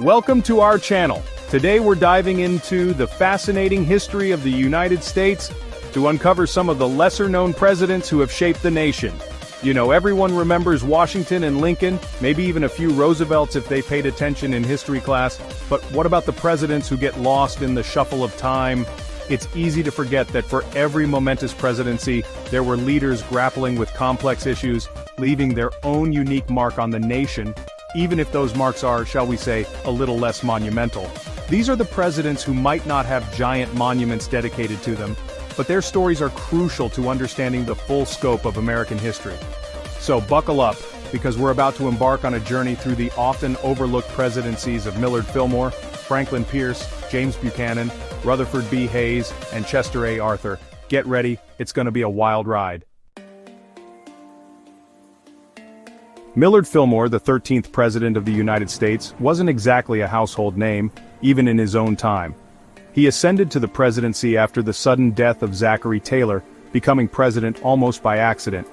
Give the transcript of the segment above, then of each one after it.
Welcome to our channel. Today we're diving into the fascinating history of the United States to uncover some of the lesser-known presidents who have shaped the nation. You know, everyone remembers Washington and Lincoln, maybe even a few Roosevelts if they paid attention in history class, but what about the presidents who get lost in the shuffle of time? It's easy to forget that for every momentous presidency, there were leaders grappling with complex issues, leaving their own unique mark on the nation, even if those marks are, shall we say, a little less monumental. These are the presidents who might not have giant monuments dedicated to them, but their stories are crucial to understanding the full scope of American history. So buckle up, because we're about to embark on a journey through the often overlooked presidencies of Millard Fillmore, Franklin Pierce, James Buchanan, Rutherford B. Hayes, and Chester A. Arthur. Get ready, it's going to be a wild ride. Millard Fillmore, the 13th President of the United States, wasn't exactly a household name, even in his own time. He ascended to the presidency after the sudden death of Zachary Taylor, becoming president almost by accident.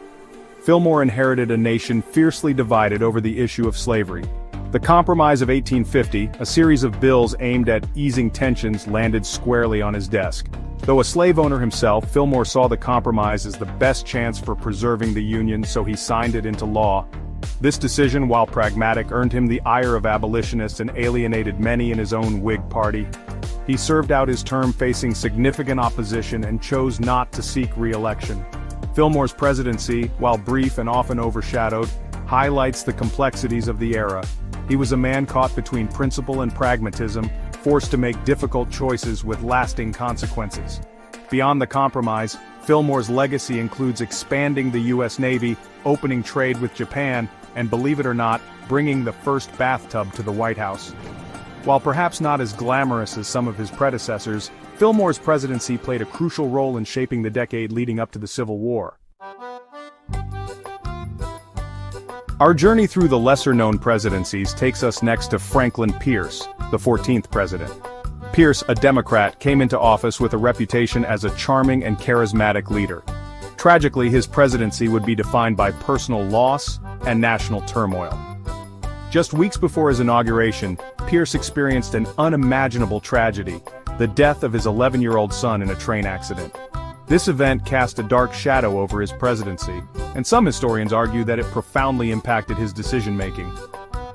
Fillmore inherited a nation fiercely divided over the issue of slavery. The Compromise of 1850, a series of bills aimed at easing tensions, landed squarely on his desk. Though a slave owner himself, Fillmore saw the compromise as the best chance for preserving the Union, so he signed it into law. This decision, while pragmatic, earned him the ire of abolitionists and alienated many in his own Whig party. He served out his term facing significant opposition and chose not to seek re-election. Fillmore's presidency, while brief and often overshadowed, highlights the complexities of the era. He was a man caught between principle and pragmatism, forced to make difficult choices with lasting consequences. Beyond the compromise, Fillmore's legacy includes expanding the U.S. Navy, opening trade with Japan, and believe it or not, bringing the first bathtub to the White House. While perhaps not as glamorous as some of his predecessors, Fillmore's presidency played a crucial role in shaping the decade leading up to the Civil War. Our journey through the lesser-known presidencies takes us next to Franklin Pierce, the 14th president. Pierce, a Democrat, came into office with a reputation as a charming and charismatic leader. Tragically, his presidency would be defined by personal loss and national turmoil. Just weeks before his inauguration, Pierce experienced an unimaginable tragedy, the death of his 11-year-old son in a train accident. This event cast a dark shadow over his presidency, and some historians argue that it profoundly impacted his decision-making.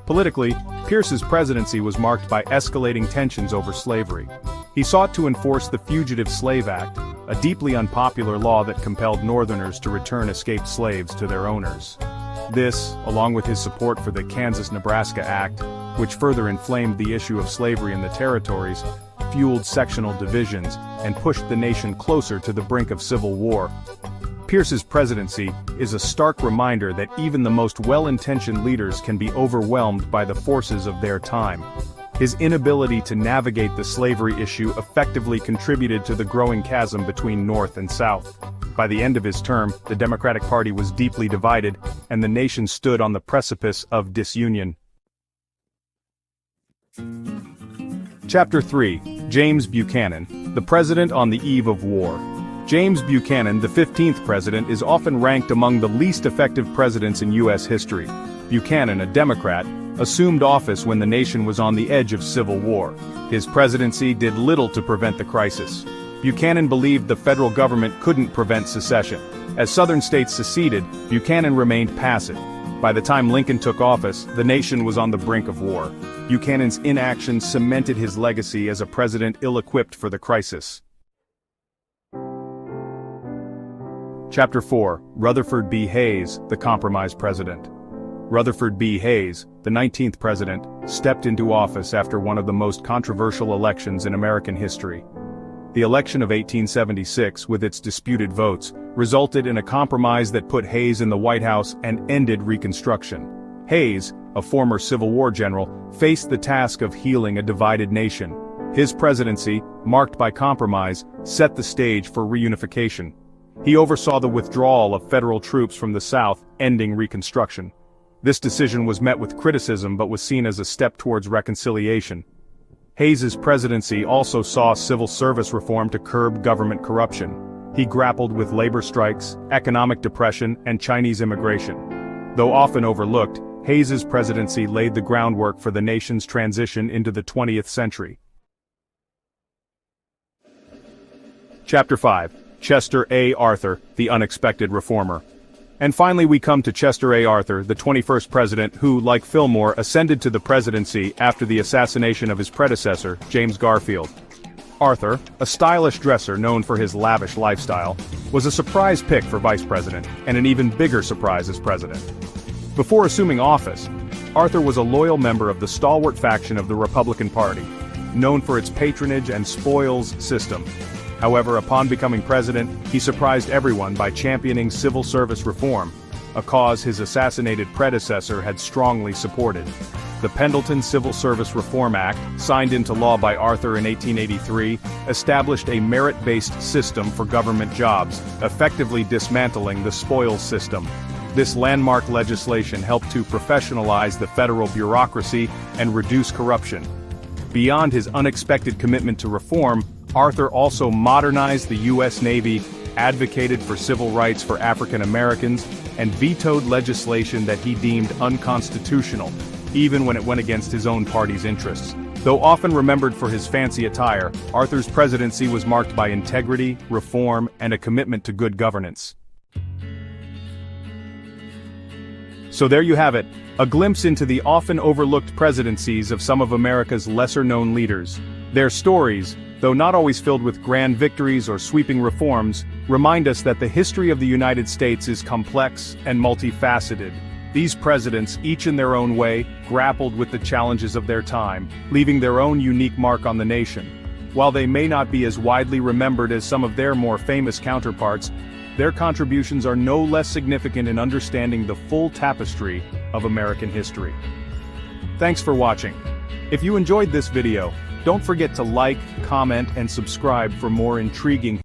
Politically, Pierce's presidency was marked by escalating tensions over slavery. He sought to enforce the Fugitive Slave Act, a deeply unpopular law that compelled Northerners to return escaped slaves to their owners. This, along with his support for the Kansas-Nebraska Act, which further inflamed the issue of slavery in the territories, fueled sectional divisions and pushed the nation closer to the brink of civil war. Pierce's presidency is a stark reminder that even the most well-intentioned leaders can be overwhelmed by the forces of their time. His inability to navigate the slavery issue effectively contributed to the growing chasm between North and South. By the end of his term, the Democratic Party was deeply divided, and the nation stood on the precipice of disunion. Chapter 3. James Buchanan, the President on the Eve of War. James Buchanan, the 15th president, is often ranked among the least effective presidents in U.S. history. Buchanan, a Democrat, assumed office when the nation was on the edge of civil war. His presidency did little to prevent the crisis. Buchanan believed the federal government couldn't prevent secession. As southern states seceded, Buchanan remained passive. By the time Lincoln took office, the nation was on the brink of war. Buchanan's inaction cemented his legacy as a president ill-equipped for the crisis. Chapter 4. Rutherford B. Hayes, the Compromise President. Rutherford B. Hayes, the 19th president, stepped into office after one of the most controversial elections in American history. The election of 1876, with its disputed votes, resulted in a compromise that put Hayes in the White House and ended Reconstruction. Hayes, a former Civil War general, faced the task of healing a divided nation. His presidency, marked by compromise, set the stage for reunification. He oversaw the withdrawal of federal troops from the South, ending Reconstruction. This decision was met with criticism but was seen as a step towards reconciliation. Hayes's presidency also saw civil service reform to curb government corruption. He grappled with labor strikes, economic depression, and Chinese immigration. Though often overlooked, Hayes's presidency laid the groundwork for the nation's transition into the 20th century. Chapter 5. Chester A. Arthur, the Unexpected Reformer. And finally we come to Chester A. Arthur, the 21st president who, like Fillmore, ascended to the presidency after the assassination of his predecessor, James Garfield. Arthur, a stylish dresser known for his lavish lifestyle, was a surprise pick for vice president, and an even bigger surprise as president. Before assuming office, Arthur was a loyal member of the stalwart faction of the Republican Party, known for its patronage and spoils system. However, upon becoming president, he surprised everyone by championing civil service reform, a cause his assassinated predecessor had strongly supported. The Pendleton Civil Service Reform Act, signed into law by Arthur in 1883, established a merit-based system for government jobs, effectively dismantling the spoils system. This landmark legislation helped to professionalize the federal bureaucracy and reduce corruption. Beyond his unexpected commitment to reform, Arthur also modernized the U.S. Navy, advocated for civil rights for African Americans, and vetoed legislation that he deemed unconstitutional, even when it went against his own party's interests. Though often remembered for his fancy attire, Arthur's presidency was marked by integrity, reform, and a commitment to good governance. So there you have it, a glimpse into the often overlooked presidencies of some of America's lesser-known leaders. Their stories, though not always filled with grand victories or sweeping reforms, remind us that the history of the United States is complex and multifaceted. These presidents, each in their own way, grappled with the challenges of their time, leaving their own unique mark on the nation. While they may not be as widely remembered as some of their more famous counterparts, their contributions are no less significant in understanding the full tapestry of American history. Thanks for watching. If you enjoyed this video, don't forget to like, comment, and subscribe for more intriguing